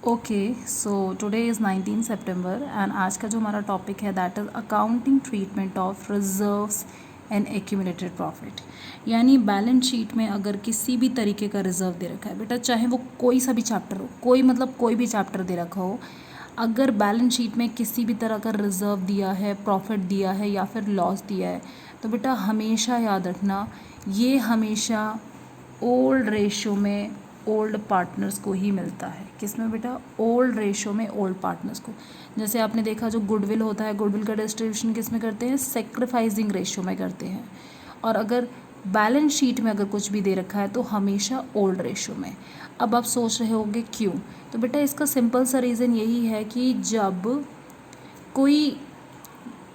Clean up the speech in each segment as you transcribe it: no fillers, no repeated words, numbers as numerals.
Okay, so today is 19 September and आज का जो हमारा टॉपिक है that is accounting treatment of reserves and accumulated profit. यानी बैलेंस शीट में अगर किसी भी तरीके का रिजर्व दे रखा है बेटा, चाहे वो कोई सा भी चैप्टर हो, कोई भी चैप्टर दे रखा हो, अगर बैलेंस शीट में किसी भी तरह का रिजर्व दिया है, प्रॉफिट दिया है या फिर लॉस दिया है, तो बेटा हमेशा याद रखना ये हमेशा ओल्ड रेशो में ओल्ड पार्टनर्स को ही मिलता है। किस में बेटा? ओल्ड रेशो में ओल्ड पार्टनर्स को। जैसे आपने देखा जो गुडविल होता है, गुडविल का डिस्ट्रीब्यूशन किस में करते हैं? सेक्रीफाइसिंग रेशो में करते हैं। और अगर बैलेंस शीट में अगर कुछ भी दे रखा है तो हमेशा ओल्ड रेशो में। अब आप सोच रहे होंगे क्यों? तो बेटा इसका सिंपल सा रीज़न यही है कि कोई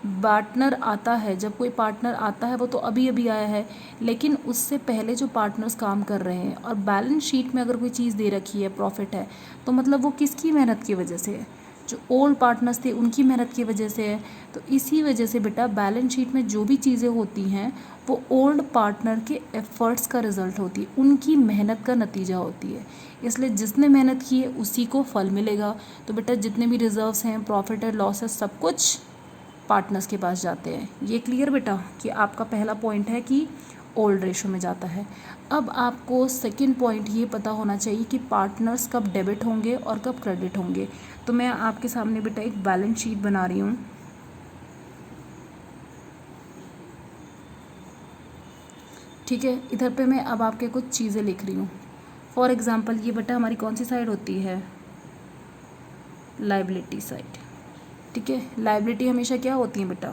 जब कोई पार्टनर आता है वो तो अभी अभी आया है, लेकिन उससे पहले जो पार्टनर्स काम कर रहे हैं और बैलेंस शीट में अगर कोई चीज़ दे रखी है, प्रॉफिट है, तो मतलब वो किसकी मेहनत की वजह से है? जो ओल्ड पार्टनर्स थे उनकी मेहनत की वजह से है। तो इसी वजह से बेटा बैलेंस शीट में जो भी चीज़ें होती हैं वो ओल्ड पार्टनर के एफर्ट्स का रिजल्ट होती है, उनकी मेहनत का नतीजा होती है। इसलिए जिसने मेहनत की है उसी को फल मिलेगा। तो बेटा जितने भी रिजर्व्स हैं, प्रॉफिट है, लॉस है, सब कुछ पार्टनर्स के पास जाते हैं। ये क्लियर बेटा कि आपका पहला पॉइंट है कि ओल्ड रेशो में जाता है। अब आपको सेकंड पॉइंट ये पता होना चाहिए कि पार्टनर्स कब डेबिट होंगे और कब क्रेडिट होंगे। तो मैं आपके सामने बेटा एक बैलेंस शीट बना रही हूँ। ठीक है, इधर पे मैं अब आपके कुछ चीज़ें लिख रही हूँ। फॉर एग्ज़ाम्पल ये बेटा हमारी कौन सी साइड होती है? Liability side. ठीक है, लाइबिलिटी हमेशा क्या होती है बेटा?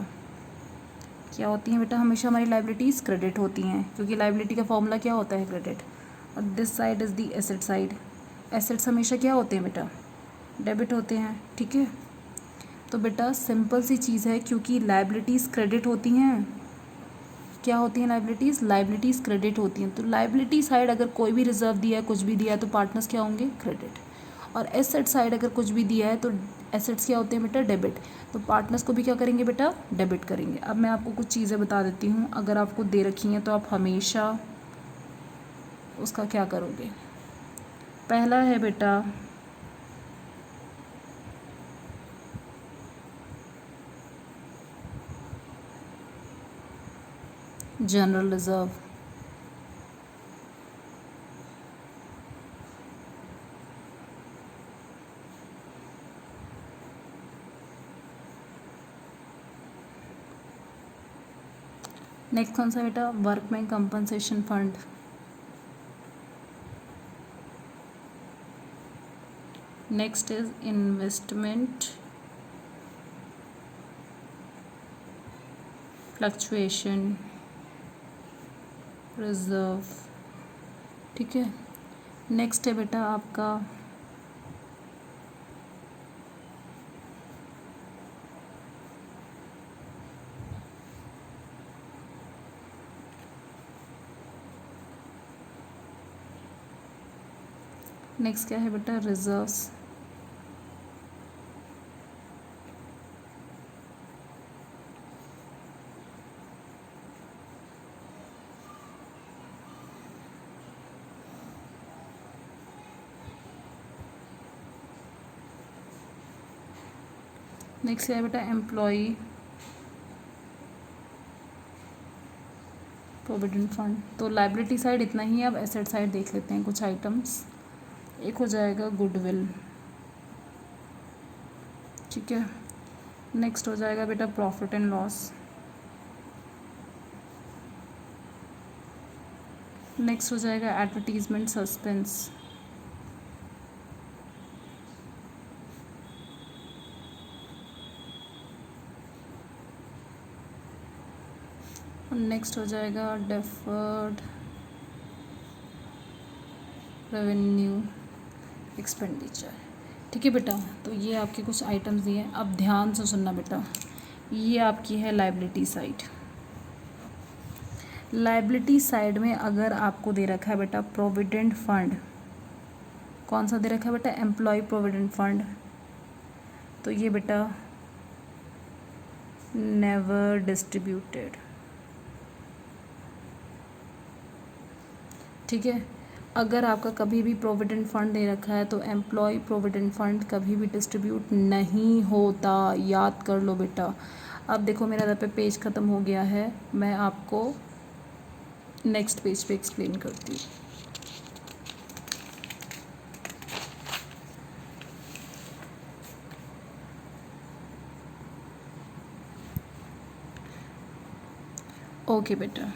क्या होती हैं बेटा? हमेशा हमारी लाइबिलिटीज़ क्रेडिट होती हैं, क्योंकि लाइबिलिटी का फॉर्मूला क्या होता है? क्रेडिट। और this side is the asset side. Assets हमेशा क्या होते हैं बेटा? डेबिट होते हैं। ठीक है, तो बेटा सिंपल सी चीज़ है, क्योंकि लाइबिलिटीज़ क्रेडिट होती हैं। क्या होती हैं लाइबिलिटीज़? लाइबिलिटीज़ क्रेडिट होती हैं। तो लाइबिलिटी साइड अगर कोई भी रिजर्व दिया है, कुछ भी दिया है, तो पार्टनर्स क्या होंगे? क्रेडिट। और एसेट साइड अगर कुछ भी दिया है तो एसेट्स क्या होते हैं बेटा? डेबिट। तो पार्टनर्स को भी क्या करेंगे बेटा? डेबिट करेंगे। अब मैं आपको कुछ चीज़ें बता देती हूँ, अगर आपको दे रखी हैं तो आप हमेशा उसका क्या करोगे? पहला है बेटा जनरल रिजर्व। नेक्स्ट कौन सा बेटा? Workman compensation fund. Next is investment fluctuation reserve. ठीक है, नेक्स्ट है बेटा आपका नेक्स्ट क्या है बेटा? रिजर्व्स। नेक्स्ट क्या है बेटा? Employee provident fund. तो लाइबिलिटी साइड इतना ही है। अब एसेट साइड देख लेते हैं कुछ आइटम्स। एक हो जाएगा गुडविल। ठीक है, नेक्स्ट हो जाएगा बेटा प्रॉफिट एंड लॉस। नेक्स्ट हो जाएगा एडवर्टीजमेंट सस्पेंस। नेक्स्ट हो जाएगा डेफर्ड रेवेन्यू एक्सपेंडिचर। ठीक है बेटा, तो ये आपके कुछ आइटम्स दिए हैं। अब ध्यान से सुनना बेटा, ये आपकी है लाइबिलिटी साइड। लाइबिलिटी साइड में अगर आपको दे रखा है बेटा प्रोविडेंट फंड, कौन सा दे रखा है बेटा? Employ provident fund. तो ये बेटा नेवर डिस्ट्रीब्यूटेड। ठीक है, अगर आपका कभी भी प्रोविडेंट फंड दे रखा है तो एम्प्लॉय प्रोविडेंट फंड कभी भी डिस्ट्रीब्यूट नहीं होता, याद कर लो बेटा। अब देखो मेरा यहाँ पे पेज ख़त्म हो गया है, मैं आपको नेक्स्ट पेज पे एक्सप्लेन करती हूँ। ओके बेटा,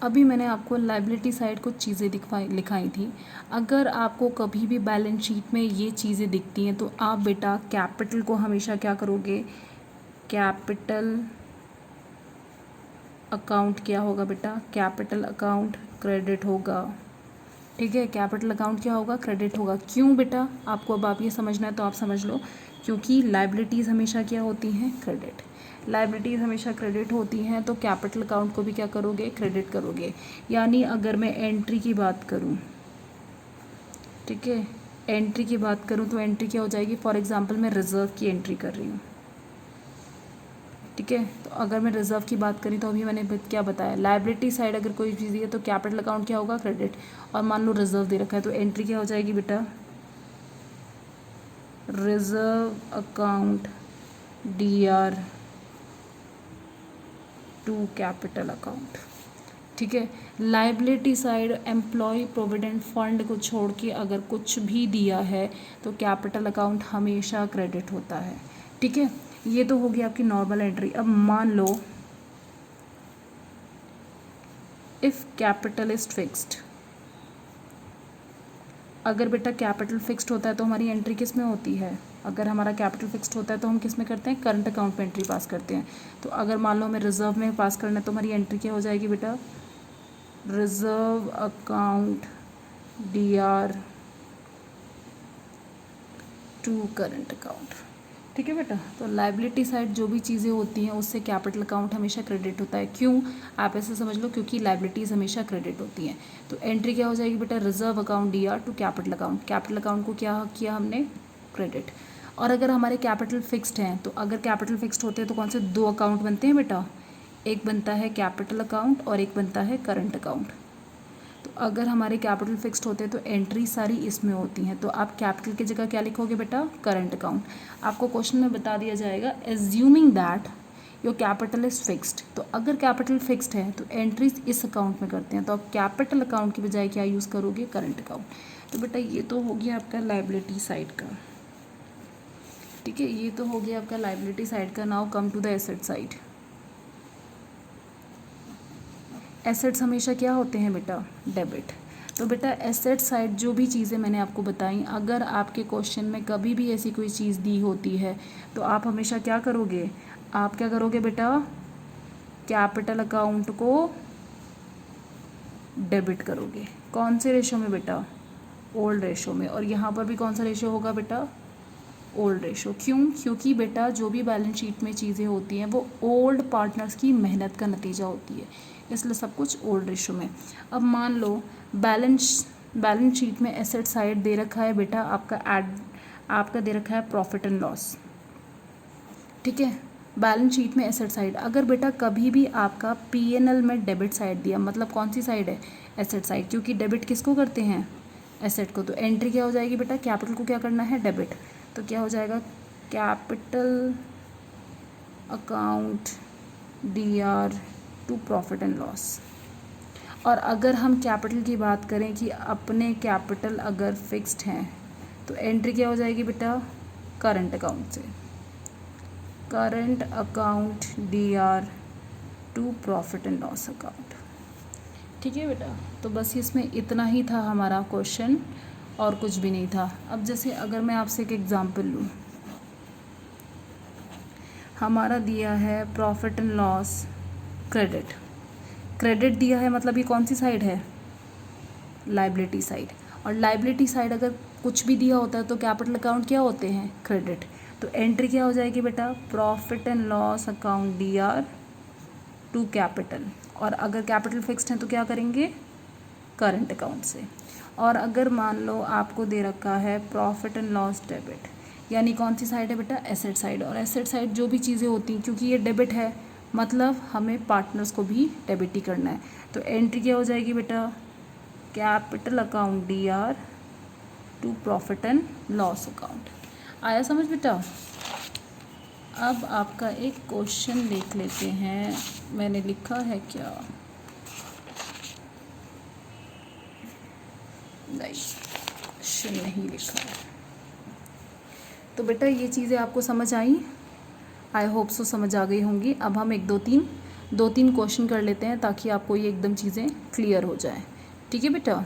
अभी मैंने आपको लाइबिलिटी साइड कुछ चीज़ें लिखाई थी। अगर आपको कभी भी बैलेंस शीट में ये चीज़ें दिखती हैं तो आप बेटा कैपिटल को हमेशा क्या करोगे, कैपिटल अकाउंट क्या होगा बेटा, कैपिटल अकाउंट क्रेडिट होगा। ठीक है, कैपिटल अकाउंट क्या होगा, क्रेडिट होगा। क्यों बेटा, आपको अब आप ये समझना है तो आप समझ लो, क्योंकि लाइबिलिटीज़ हमेशा क्या होती हैं, क्रेडिट। लाइबिलिटीज़ हमेशा क्रेडिट होती हैं तो कैपिटल अकाउंट को भी क्या करोगे, क्रेडिट करोगे। यानी अगर मैं एंट्री की बात करूँ, ठीक है, एंट्री की बात करूँ तो एंट्री क्या हो जाएगी, फॉर एग्जांपल मैं रिजर्व की एंट्री कर रही हूँ। ठीक है, तो अगर मैं रिजर्व की बात करी तो अभी मैंने क्या बताया, लाइबिलिटी साइड अगर कोई चीज़ है तो कैपिटल अकाउंट क्या होगा, क्रेडिट। और मान लो रिजर्व दे रखा है तो एंट्री क्या हो जाएगी बेटा, reserve account DR to capital account. ठीक है, liability side employ provident fund को छोड़ के अगर कुछ भी दिया है तो कैपिटल अकाउंट हमेशा क्रेडिट होता है। ठीक है, ये तो होगी आपकी नॉर्मल एंट्री। अब मान लो इफ़ कैपिटल इज फिक्स्ड, अगर बेटा कैपिटल फिक्स्ड होता है तो हमारी एंट्री किस में होती है, अगर हमारा कैपिटल फिक्स्ड होता है तो हम किस में करते हैं, करंट अकाउंट में एंट्री पास करते हैं। तो अगर मान लो हमें रिजर्व में पास करना है तो हमारी एंट्री क्या हो जाएगी बेटा, reserve account DR to current account. ठीक है बेटा, तो लाइबिलिटी साइड जो भी चीज़ें होती हैं उससे कैपिटल अकाउंट हमेशा क्रेडिट होता है। क्यों, आप ऐसे समझ लो, क्योंकि लाइबिलिटीज़ हमेशा क्रेडिट होती हैं। तो एंट्री क्या हो जाएगी बेटा, reserve account DR to capital account. Capital account को क्या किया हमने, क्रेडिट। और अगर हमारे कैपिटल फिक्स्ड हैं तो अगर कैपिटल फिक्स्ड होते हैं तो कौन से दो अकाउंट बनते हैं बेटा, एक बनता है कैपिटल अकाउंट और एक बनता है करंट अकाउंट। तो अगर हमारे कैपिटल फिक्स्ड होते हैं तो एंट्री सारी इसमें होती हैं, तो आप कैपिटल की जगह क्या लिखोगे बेटा, करंट अकाउंट। आपको क्वेश्चन में बता दिया जाएगा assuming that your capital is fixed, तो अगर कैपिटल फिक्स्ड है तो एंट्रीज इस अकाउंट में करते हैं, तो आप कैपिटल अकाउंट की बजाय क्या यूज़ करोगे, करंट अकाउंट। तो बेटा ये तो हो गया आपका लाइबिलिटी साइड का। ठीक है, ये तो हो गया आपका लाइबिलिटी साइड का। Now come to the asset side. Assets हमेशा क्या होते हैं बेटा, डेबिट। तो बेटा एसेट साइड जो भी चीज़ें मैंने आपको बताई, अगर आपके क्वेश्चन में कभी भी ऐसी कोई चीज़ दी होती है तो आप हमेशा क्या करोगे, आप क्या करोगे बेटा, कैपिटल अकाउंट को डेबिट करोगे। कौन से रेशो में बेटा, ओल्ड रेशो में। और यहाँ पर भी कौन सा रेशो होगा बेटा, ओल्ड रेशो। क्यों, क्योंकि बेटा जो भी बैलेंस शीट में चीज़ें होती हैं वो ओल्ड पार्टनर्स की मेहनत का नतीजा होती है, इसलिए सब कुछ ओल्ड रेशो में। अब मान लो बैलेंस शीट में एसेट साइड दे रखा है बेटा आपका दे रखा है प्रॉफिट एंड लॉस। ठीक है, बैलेंस शीट में एसेट साइड, अगर बेटा कभी भी आपका P&L में डेबिट साइड दिया, मतलब कौन सी साइड है, एसेट साइड, क्योंकि डेबिट किसको करते हैं, एसेट को। तो एंट्री क्या हो जाएगी बेटा, कैपिटल को क्या करना है, डेबिट। तो क्या हो जाएगा, capital account DR to profit and loss. और अगर हम कैपिटल की बात करें कि अपने कैपिटल अगर फिक्स्ड हैं तो एंट्री क्या हो जाएगी बेटा, करंट अकाउंट से, current account DR to profit and loss account. ठीक है बेटा, तो बस इसमें इतना ही था हमारा क्वेश्चन और कुछ भी नहीं था। अब जैसे अगर मैं आपसे एक एग्जांपल लूँ, हमारा दिया है profit and loss credit, credit दिया है, मतलब ये कौन सी साइड है, लाइबिलिटी साइड। और लाइबिलिटी साइड अगर कुछ भी दिया होता है तो कैपिटल अकाउंट क्या होते हैं, क्रेडिट। तो एंट्री क्या हो जाएगी बेटा, profit and loss account DR to capital. और अगर कैपिटल फिक्स्ड है तो क्या करेंगे, करंट अकाउंट से। और अगर मान लो आपको दे रखा है प्रॉफिट एंड लॉस डेबिट, यानी कौन सी साइड है बेटा, एसेट साइड। और एसेट साइड जो भी चीज़ें होती हैं, क्योंकि ये डेबिट है मतलब हमें पार्टनर्स को भी डेबिट ही करना है। तो एंट्री क्या हो जाएगी बेटा, capital account DR to profit and loss account. आया समझ बेटा। अब आपका एक क्वेश्चन देख लेते हैं, मैंने लिखा है क्या, नहीं क्वेश्चन नहीं लिखा है। तो बेटा ये चीज़ें आपको समझ आई, आई होप सो समझ आ गई होंगी। अब हम दो तीन क्वेश्चन कर लेते हैं ताकि आपको ये एकदम चीज़ें क्लियर हो जाए। ठीक है बेटा।